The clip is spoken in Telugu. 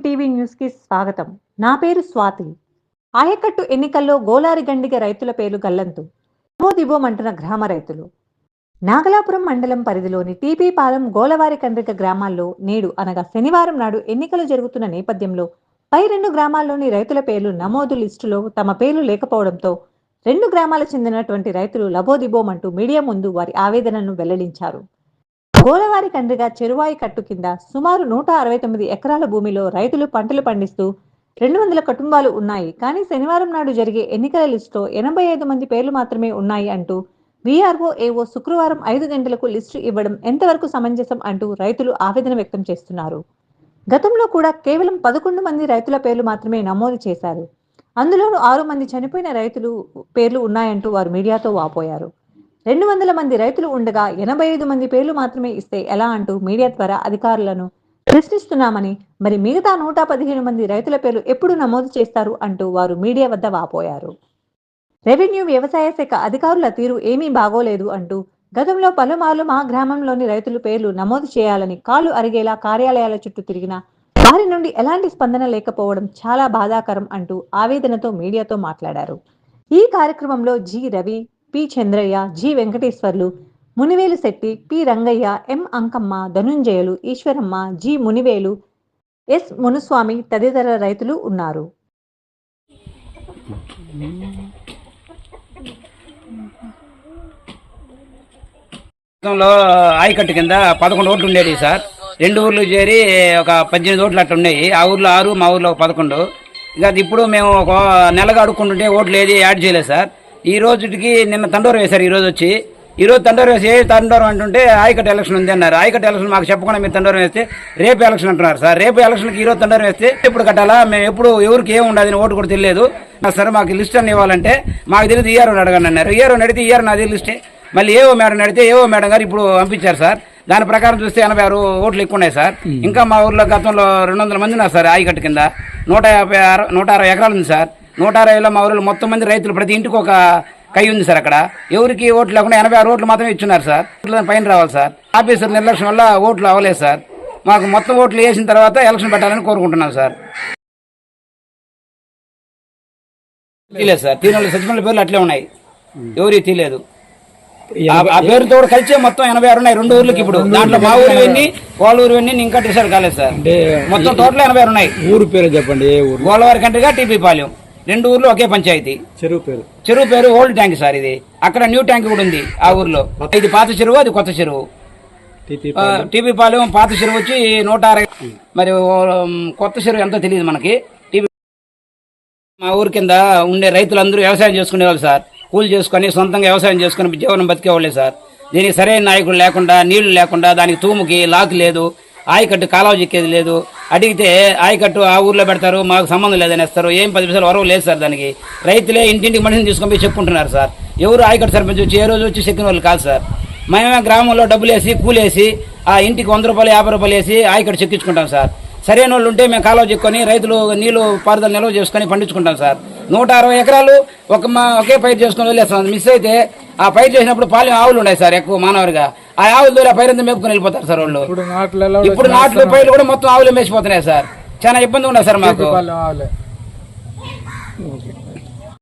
టీవీ న్యూస్ కి స్వాగతం. నా పేరు స్వాతి. ఆయకట్టు ఎన్నికల్లో గోలారిగండిగ రైతుల పేర్లు గల్లంతు. దిబోమంటున్న గ్రామ రైతులు. నాగలాపురం మండలం పరిధిలోని టీపీపాలెం, గోలవారికండ్రిగ గ్రామాల్లో నేడు అనగా శనివారం నాడు ఎన్నికలు జరుగుతున్న నేపథ్యంలో పై రెండు గ్రామాల్లోని రైతుల పేర్లు నమోదు లిస్టులో తమ పేర్లు లేకపోవడంతో రెండు గ్రామాలకు చెందినటువంటి రైతులు లబోదిబోమంటూ మీడియా ముందు వారి ఆవేదనను వెల్లడించారు. గోలవారి కండ్రిగా చెరువాయి కట్టు కింద సుమారు 169 ఎకరాల భూమిలో రైతులు పంటలు పండిస్తూ 200 కుటుంబాలు ఉన్నాయి. కానీ శనివారం నాడు జరిగే ఎన్నికల లిస్టులో 85 మంది పేర్లు మాత్రమే ఉన్నాయి అంటూ వీఆర్ఓ ఏవో శుక్రవారం 5 గంటలకు లిస్టు ఇవ్వడం ఎంతవరకు సమంజసం అంటూ రైతులు ఆవేదన వ్యక్తం చేస్తున్నారు. గతంలో కూడా కేవలం 11 మంది రైతుల పేర్లు మాత్రమే నమోదు చేశారు. అందులోనూ 6 మంది చనిపోయిన రైతులు పేర్లు ఉన్నాయంటూ వారు మీడియాతో వాపోయారు. 200 మంది రైతులు ఉండగా 85 మంది పేర్లు మాత్రమే ఇస్తే ఎలా అంటూ మీడియా ద్వారా అధికారులను ప్రశ్నిస్తున్నామని, మరి మిగతా 115 మంది రైతుల పేర్లు ఎప్పుడు నమోదు చేస్తారు అంటూ వారు మీడియా వద్ద వాపోయారు. రెవెన్యూ, వ్యవసాయ శాఖ అధికారుల తీరు ఏమీ బాగోలేదు అంటూ గతంలో పలుమార్లు మా గ్రామంలోని రైతుల పేర్లు నమోదు చేయాలని కాలు అరిగేలా కార్యాలయాల చుట్టూ తిరిగినా వారి నుండి ఎలాంటి స్పందన లేకపోవడం చాలా బాధాకరం అంటూ ఆవేదనతో మీడియాతో మాట్లాడారు. ఈ కార్యక్రమంలో G Ravi, P Chandraiah, G Venkateswarlu, Munivelu Setty, P Rangaiah, M Ankamma, Dhanunjayulu, Eswaramma, G Munivelu, S Munuswamy తదితర రైతులు ఉన్నారు. ఆయకట్టు కింద 11 ఓట్లు ఉండేవి సార్. 2 ఊర్లు చేరి ఒక 18 ఓట్లు అట్లా ఉన్నాయి. ఆ ఊర్లో 6, మా ఊర్లో 11. ఇక ఇప్పుడు మేము ఒక నెలగా అడుక్కుంటుంటే ఓట్లు ఏది యాడ్ చేయలేదు సార్. ఈ రోజుకి నిన్న తండోరం వేశారు. ఈ రోజు తండోరం వేసి తండోరం అంటుంటే ఆయకట్టు ఎలక్షన్ ఉంది అన్నారు. ఆయకట్టు ఎలక్షన్ మాకు చెప్పకుండా మీరు తండోరం వేస్తే రేపు ఎలక్షన్ అంటున్నారు సార్. రేపు ఎలక్షన్కి ఈ రోజు తండోరం వేస్తే ఎప్పుడు కట్టాలా? మేము ఎప్పుడు ఎవరికి ఏమి ఉండదు, ఓటు కూడా తెలియదు సార్. మాకు లిస్ట్ అని ఇవ్వాలంటే మాకు తెలియదు. ఈఆర్ఓని అడగండి అన్నారు. ఈఆర్ఓని అడిగితే ఈఆర్ఓ నాది లిస్టే. మళ్ళీ ఏవో మేడం అడిగితే ఏవో మేడం గారు ఇప్పుడు పంపించారు సార్. దాని ప్రకారం చూస్తే 86 ఓట్లు ఎక్కువ ఉన్నాయి సార్. ఇంకా మా ఊర్లో గతంలో 200 మంది ఉన్నారు సార్. ఆయకట్టు కింద 160 ఎకరాలు ఉంది సార్. 160లో మా ఊరిలో మొత్తం మంది రైతులు, ప్రతి ఇంటికి ఒక కై ఉంది సార్. అక్కడ ఎవరికి ఓట్లు లేకుండా 86 ఓట్లు మాత్రమే ఇచ్చున్నారు సార్. పైన రావాలి సార్. ఆఫీసర్ నిర్లక్ష్యం వల్ల ఓట్లు అవ్వలేదు సార్. మాకు మొత్తం ఓట్లు వేసిన తర్వాత ఎలక్షన్ పెట్టాలని కోరుకుంటున్నాం సార్. తీలేదు సార్. తీరు సచివాలయ పేర్లు అట్లే ఉన్నాయి, ఎవరికి తీయలేదు. ఆ పేరుతో కూడా కలిసే మొత్తం 86 ఉన్నాయి 2 ఊర్లకి. ఇప్పుడు దాంట్లో మా ఊరు వెన్ని, వాళ్ళ ఊరు వెన్ని ఇంకా డిసైడ్ కాలేదు సార్. మొత్తం టోటల్ 86 ఉన్నాయి. ఊరు పేరు చెప్పండి. గోలవారికండ్రిగ, టీపీపాలెం 2 ఊర్లు ఒకే పంచాయతీ. చెరువు పేరు ఓల్డ్ ట్యాంక్ సార్. ఇది అక్కడ న్యూ ట్యాంక్ కూడా ఉంది ఆ ఊర్లో. ఇది పాత చెరువు, అది కొత్త చెరువు. టీపీపాలెం పాత చెరువు వచ్చి 160, మరి కొత్త చెరువు ఎంతో తెలియదు మనకి. మా ఊరి కింద ఉండే రైతులందరూ వ్యవసాయం చేసుకునేవాళ్ళు సార్. కూలి చేసుకుని సొంతంగా వ్యవసాయం చేసుకుని జీవనం బతికేవాళ్ళే సార్. దీనికి సరైన నాయకులు లేకుండా, నీళ్లు లేకుండా, దానికి తూముకి లాక్ లేదు, ఆయకట్టు కాలువ చిక్కేది లేదు. అడిగితే ఆయకట్టు ఆ ఊర్లో పెడతారు, మాకు సంబంధం లేదనేస్తారు. ఏం 10 పైసలు వరవ లేదు సార్. దానికి రైతులే ఇంటింటికి మనిషిని తీసుకొని పోయి చెప్పుకుంటున్నారు సార్. ఎవరు ఆయకట్టు సర్పంచ్ వచ్చి ఏ రోజు వచ్చి చెక్కిన వాళ్ళు కాదు సార్. మేమే గ్రామంలో డబ్బులు వేసి కూలేసి ఆ ఇంటికి 100 రూపాయలు 50 రూపాయలు వేసి ఆయకట్టు చెక్కించుకుంటాం సార్. సరైన వాళ్ళు ఉంటే మేము కాలువ చెక్కుని రైతులు నీళ్లు పారుదల నిల్వ చేసుకుని పండించుకుంటాం సార్. 160 ఎకరాలు ఒకే పైరు చేసుకుని వెళ్ళేస్తాం. మిస్ అయితే ఆ పైరు చేసినప్పుడు పాలెం ఆవులు ఉన్నాయి సార్ ఎక్కువ మానవరిగా. ఆ ఆవుల ద్వారా పైరంతా మేపుకొని వెళ్ళిపోతారు సార్ వాళ్ళు. ఇప్పుడు నాట్లు పైర్లు కూడా మొత్తం ఆవులు మేసిపోతున్నాయి సార్. చాలా ఇబ్బంది ఉన్నాయి సార్ మాకు.